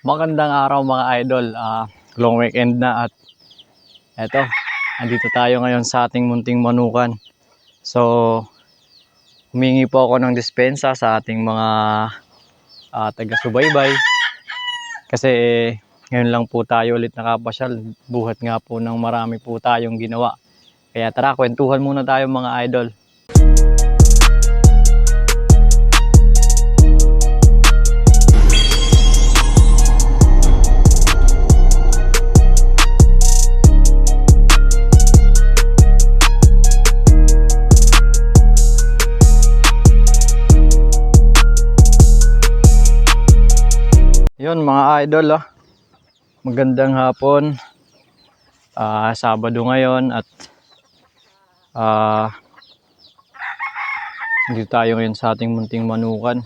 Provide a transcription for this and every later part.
Magandang araw mga idol. Long weekend na at eto, andito tayo ngayon sa ating munting manukan. So, humingi po ako ng dispensa sa ating mga taga-subaybay. Kasi ngayon lang po tayo ulit nakapasyal. Buhat nga po ng marami po tayong ginawa. Kaya tara, kwentuhan muna tayo mga idol. Yun mga idol, magandang hapon. Sabado ngayon at dito tayo ngayon sa ating munting manukan.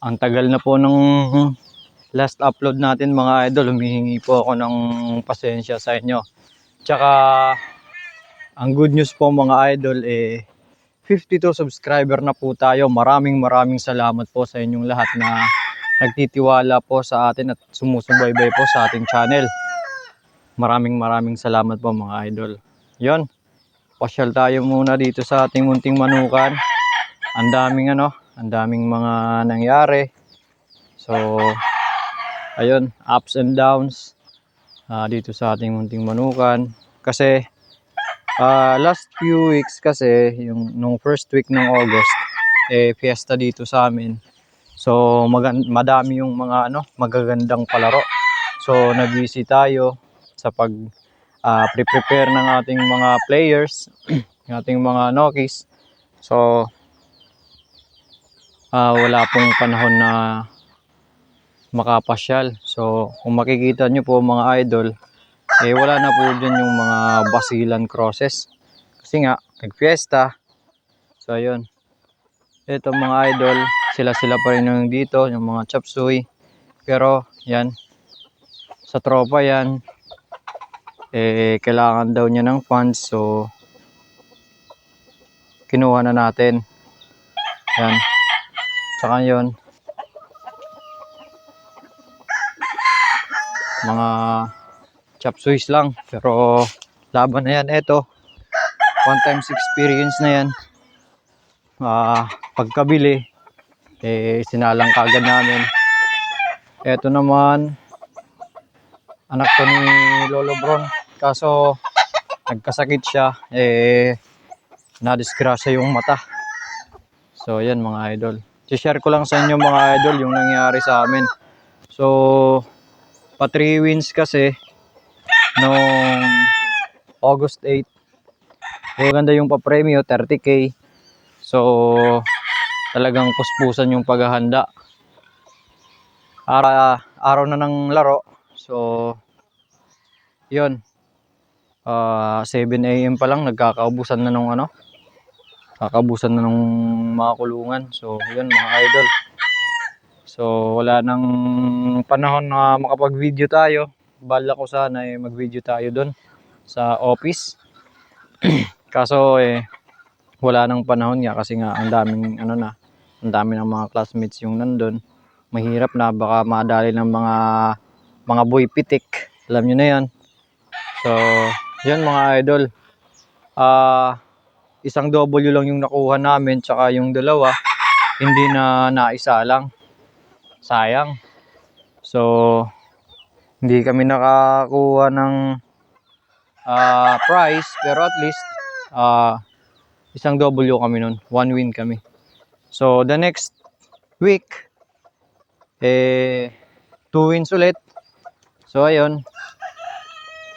Ang tagal na po ng last upload natin mga idol. Humihingi po ako ng pasensya sa inyo. Tsaka ang good news po mga idol 52 subscriber na po tayo. Maraming salamat po sa inyong lahat na nagtitiwala po sa atin at sumusubaybay po sa ating channel. Maraming salamat po mga idol. Yon, pasyal tayo muna dito sa ating munting manukan. Ang daming mga nangyari. So, ayun, ups and downs dito sa ating munting manukan. Kasi last few weeks kasi, nung first week ng August, fiesta dito sa amin. So madami yung mga magagandang palaro. So nag-busy tayo sa pag prepare ng ating mga players, ng ating mga Nokis. So wala pong panahon na makapasyal. So kung makikita nyo po mga idol, wala na po dyan yung mga basilan crosses. Kasi nga, nag-fiesta. So ayun. Ito mga idol, sila pa rin yung dito, yung mga chop suey. Pero yan, sa tropa yan, kailangan daw niya ng funds. So kinuha na natin. Yan. Tsaka yun, mga chop sueys lang. Pero laban na yan. Ito, one times experience na yan. Pagkabili, sinalang kagad namin. Ito naman, anak to ni Lolo Bron. Kaso nagkasakit siya, nadisgrasya yung mata. So yan mga idol, i-share ko lang sa inyo mga idol yung nangyari sa amin. So pa 3 wins kasi noong August 8. Maganda yung pa-premyo, 30k. So talagang puspusan yung paghahanda. Araw na ng laro. So yun, 7 AM pa lang nagkakaubusan na nung kakabusan na nung mga kulungan. So yun mga idol, so wala nang panahon na makapag-video tayo. Bala ko sana mag-video tayo doon sa office. Kaso wala nang panahon nga kasi nga ang daming ang dami ng mga classmates yung nandun. Mahirap na, baka madali ng mga boy pitik, alam nyo na yan. So yun mga idol, isang W lang yung nakuha namin, tsaka yung dalawa hindi na naisa lang, sayang. So hindi kami nakakuha ng prize, pero at least isang W kami nun, 1 win kami. So the next week 2 wins ulit. So ayun,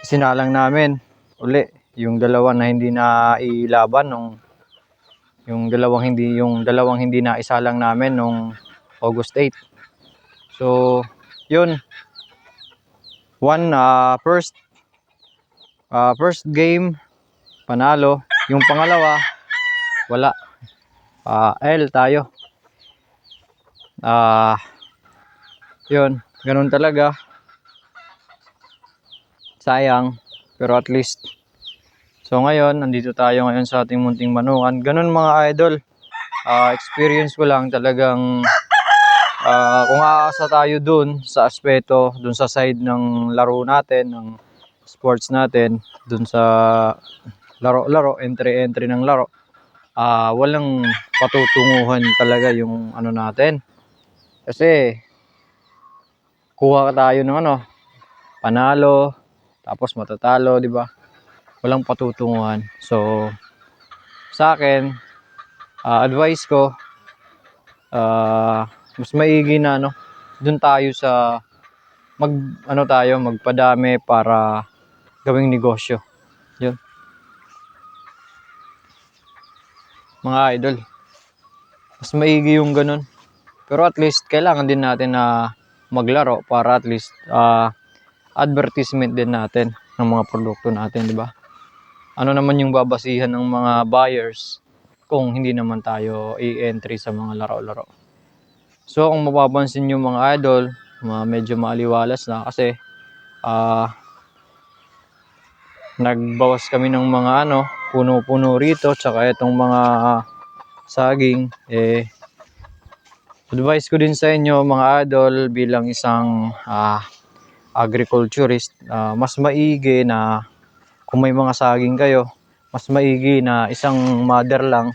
sinalang namin uli yung dalawa na hindi na ilaban yung dalawang hindi na isalang namin nung August 8. So yun, first game panalo, yung pangalawa wala, L tayo. Yun, ganun talaga, sayang, pero at least. So ngayon, nandito tayo ngayon sa ating munting manukan. Ganun mga idol, experience ko lang talagang Kung aasa tayo dun sa aspeto, dun sa side ng laro natin, ng sports natin, dun sa laro-laro, entry ng laro, walang patutunguhan talaga yung ano natin. Kasi kuha tayo ng ano, panalo, tapos matatalo, di ba? Walang patutunguhan. So, sa akin, advice ko, mas maigi na ano, dun tayo sa magpadami para gawing negosyo. Yun. Mga idol, mas maigi yung ganun. Pero at least kailangan din natin na maglaro para at least advertisement din natin ng mga produkto natin, di ba? Ano naman yung babasihan ng mga buyers kung hindi naman tayo i-entry sa mga laro-laro. So kung mapapansin nyo mga idol, medyo maaliwalas na kasi nagbawas kami ng mga puno-puno rito, tsaka itong mga saging. Advice ko din sa inyo mga idol bilang isang agriculturist, mas maigi na kung may mga saging kayo, mas maigi na isang mother lang,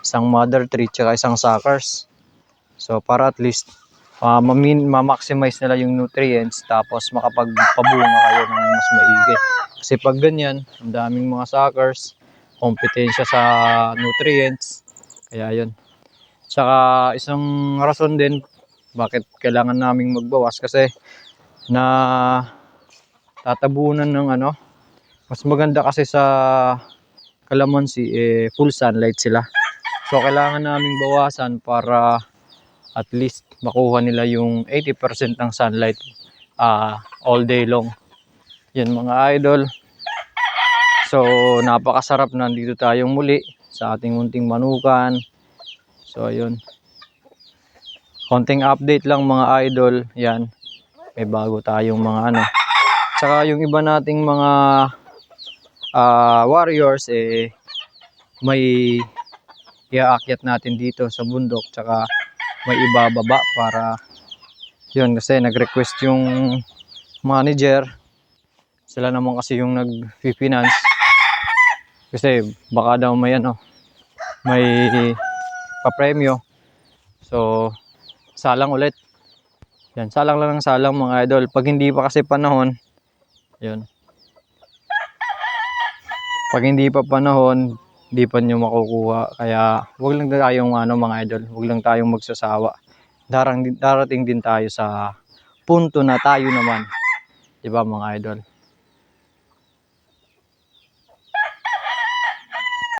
isang mother tree, tsaka isang suckers. So para at least ma-maximize nila yung nutrients, tapos makapagpabunga kayo ng mas maigi. Kasi pag ganyan, ang daming mga suckers, kompetensya sa nutrients, kaya yun. Tsaka isang rason din bakit kailangan naming magbawas, kasi na tatabunan ng mas maganda kasi sa kalamansi full sunlight sila. So kailangan naming bawasan para at least makuha nila yung 80% ng sunlight all day long. Yan mga idol. So napakasarap, nandito tayong muli sa ating munting manukan. So ayun, konting update lang mga idol. Yan, may bago tayong mga tsaka yung iba nating mga warriors may iaakyat natin dito sa bundok, tsaka may ibababa para yun, kasi nag-request yung manager. Sila naman kasi yung nag-finance, kasi baka daw may may papremyo. So salang ulit. Yan, salang lang ng salang mga idol. Pag hindi pa kasi panahon, yun, pag hindi pa panahon, hindi pa nyo makukuha. Kaya wag lang tayong mga idol, wag lang tayong magsasawa. Darating din tayo sa punto na tayo naman, di ba mga idol?